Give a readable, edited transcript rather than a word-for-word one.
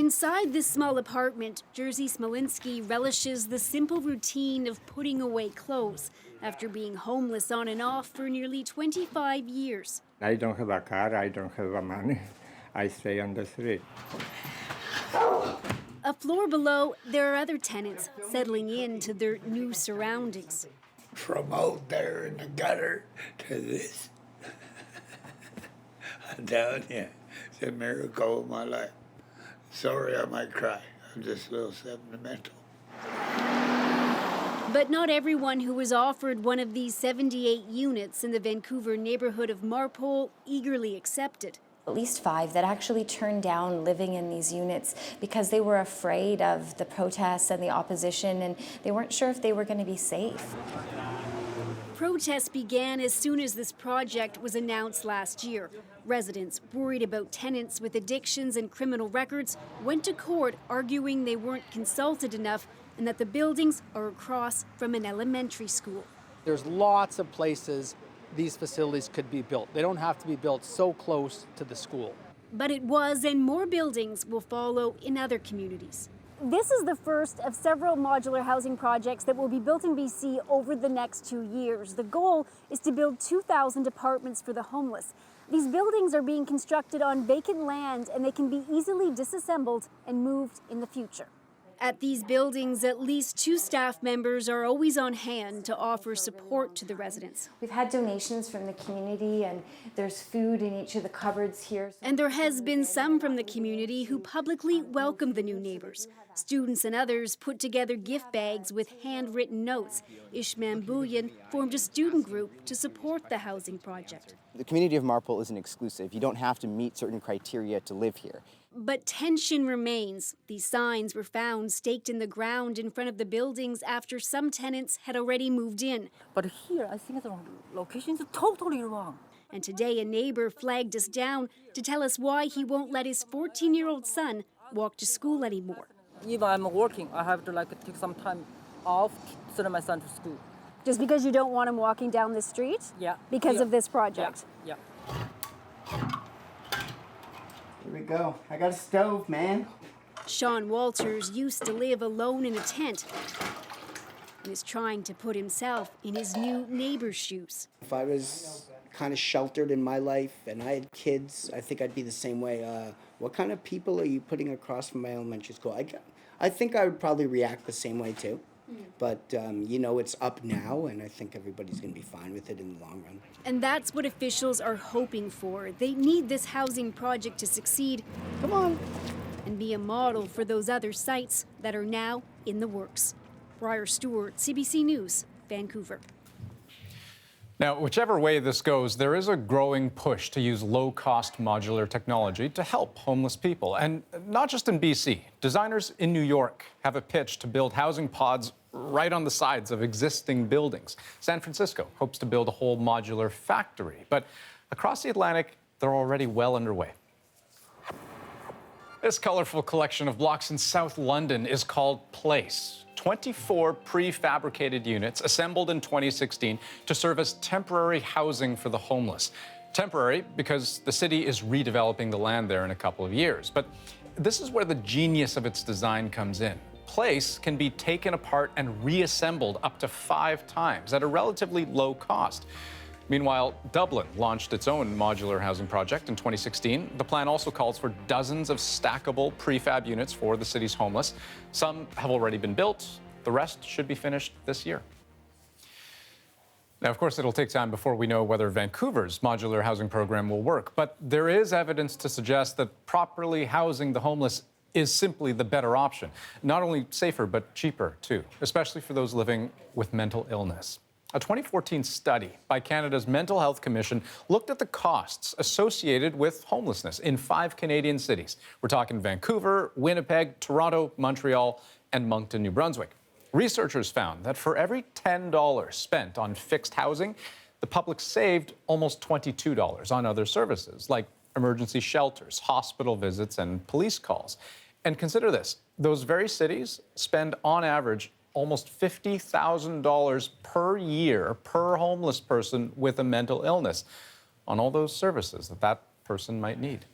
Inside this small apartment, Jerzy Smolinski relishes the simple routine of putting away clothes after being homeless on and off for nearly 25 years. I don't have a car, I don't have a money. I stay on the street. A floor below, there are other tenants settling into their new surroundings. From out there in the gutter to this. I'm telling you, it's a miracle of my life. Sorry, I might cry. I'm just a little sentimental. But not everyone who was offered one of these 78 units in the Vancouver neighborhood of Marpole eagerly accepted. At least 5 that actually turned down living in these units because they were afraid of the protests and the opposition, and they weren't sure if they were going to be safe. Protests began as soon as this project was announced last year. Residents, worried about tenants with addictions and criminal records, went to court arguing they weren't consulted enough and that the buildings are across from an elementary school. There's lots of places these facilities could be built. They don't have to be built so close to the school. But it was, and more buildings will follow in other communities. This is the first of several modular housing projects that will be built in BC over the next 2 years. The goal is to build 2,000 apartments for the homeless. These buildings are being constructed on vacant land, and they can be easily disassembled and moved in the future. At these buildings, at least 2 staff members are always on hand to offer support to the residents. We've had donations from the community, and there's food in each of the cupboards here. And there has been some from the community who publicly welcomed the new neighbors. Students and others put together gift bags with handwritten notes. Ishmael Bouyan formed a student group to support the housing project. The community of Marpole isn't exclusive. You don't have to meet certain criteria to live here. But tension remains. These signs were found staked in the ground in front of the buildings after some tenants had already moved in. But here, I think the location is totally wrong. And today, a neighbor flagged us down to tell us why he won't let his 14-year-old son walk to school anymore. If I'm working, I have to take some time off to send my son to school. Just because you don't want him walking down the street? Yeah. Because of this project? Yeah. Here we go. I got a stove, man. Sean Walters used to live alone in a tent and is trying to put himself in his new neighbor's shoes. If I was kind of sheltered in my life and I had kids, I think I'd be the same way. What kind of people are you putting across from my elementary school? I think I would probably react the same way too. But, it's up now, and I think everybody's going to be fine with it in the long run. And that's what officials are hoping for. They need this housing project to succeed. Come on. And be a model for those other sites that are now in the works. Briar Stewart, CBC News, Vancouver. Now, whichever way this goes, there is a growing push to use low-cost modular technology to help homeless people. And not just in BC. Designers in New York have a pitch to build housing pods right on the sides of existing buildings. San Francisco hopes to build a whole modular factory. But across the Atlantic, they're already well underway. This colorful collection of blocks in South London is called Place. 24 prefabricated units assembled in 2016 to serve as temporary housing for the homeless. Temporary because the city is redeveloping the land there in a couple of years. But this is where the genius of its design comes in. Place can be taken apart and reassembled up to 5 times at a relatively low cost. Meanwhile, Dublin launched its own modular housing project in 2016. The plan also calls for dozens of stackable prefab units for the city's homeless. Some have already been built. The rest should be finished this year. Now, of course, it'll take time before we know whether Vancouver's modular housing program will work. But there is evidence to suggest that properly housing the homeless is simply the better option. Not only safer, but cheaper, too, especially for those living with mental illness. A 2014 study by Canada's Mental Health Commission looked at the costs associated with homelessness in 5 Canadian cities. We're talking Vancouver, Winnipeg, Toronto, Montreal, and Moncton, New Brunswick. Researchers found that for every $10 spent on fixed housing, the public saved almost $22 on other services, like emergency shelters, hospital visits, and police calls. And consider this, those very cities spend on average almost $50,000 per year per homeless person with a mental illness on all those services that person might need.